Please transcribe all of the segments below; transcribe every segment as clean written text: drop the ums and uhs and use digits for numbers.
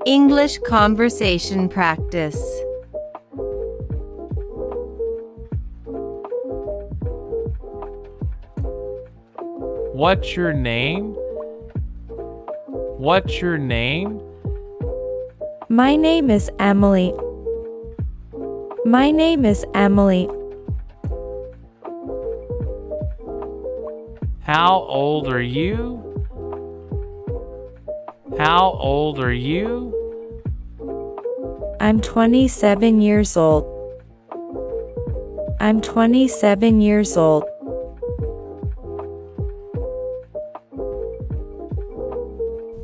English conversation practice. What's your name? What's your name? My name is Emily. My name is Emily. How old are you? How old are you? I'm 27 years old. I'm 27 years old.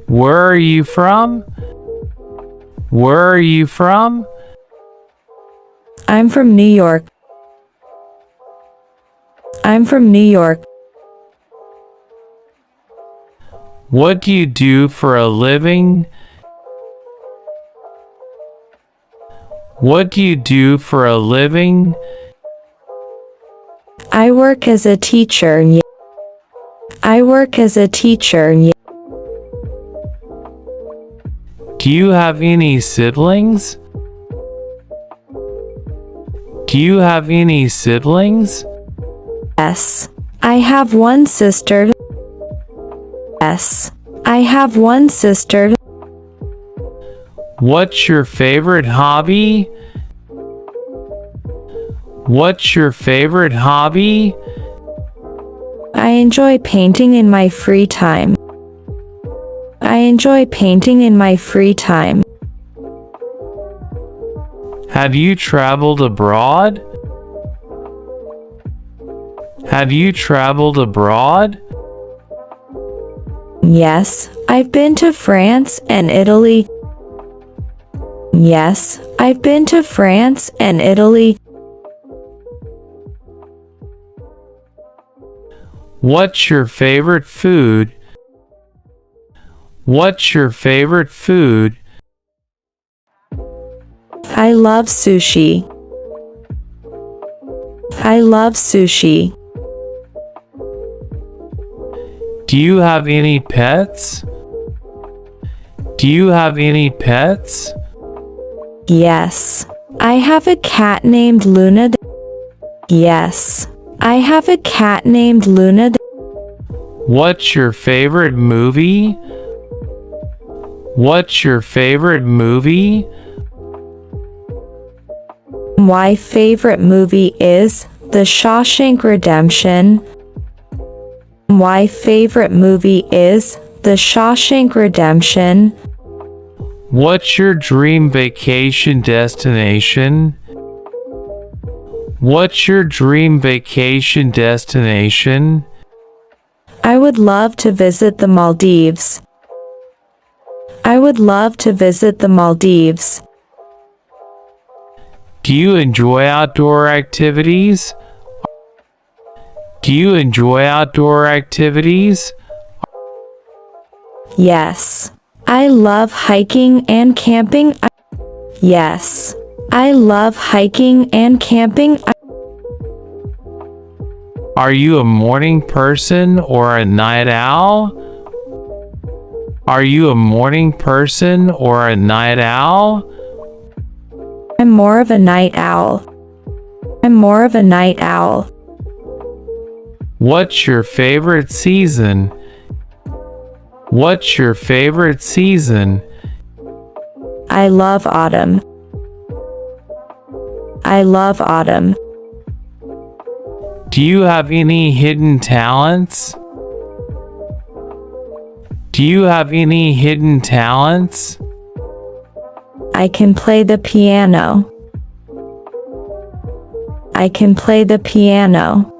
Where are you from? Where are you from? I'm from New York. I'm from New York. What do you do for a living? What do you do for a living? I work as a teacher. I work as a teacher. Do you have any siblings? Do you have any siblings? Yes. I have one sister. Yes. I have one sister. What's your favorite hobby? What's your favorite hobby? I enjoy painting in my free time. I enjoy painting in my free time. Have you traveled abroad? Have you traveled abroad? Yes, I've been to France and Italy. Yes, I've been to France and Italy. What's your favorite food? What's your favorite food? I love sushi. I love sushi. Do you have any pets? Do you have any pets? Yes, I have a cat named Luna. Yes, I have a cat named Luna. What's your favorite movie? What's your favorite movie? My favorite movie is The Shawshank Redemption. My favorite movie is The Shawshank Redemption. What's your dream vacation destination? What's your dream vacation destination? I would love to visit the Maldives. I would love to visit the Maldives. Do you enjoy outdoor activities? Do you enjoy outdoor activities? Yes, I love hiking and camping. Yes, I love hiking and camping. Are you a morning person or a night owl? Are you a morning person or a night owl? I'm more of a night owl. I'm more of a night owl. What's your favorite season? What's your favorite season? I love autumn. I love autumn. Do you have any hidden talents? Do you have any hidden talents? I can play the piano. I can play the piano.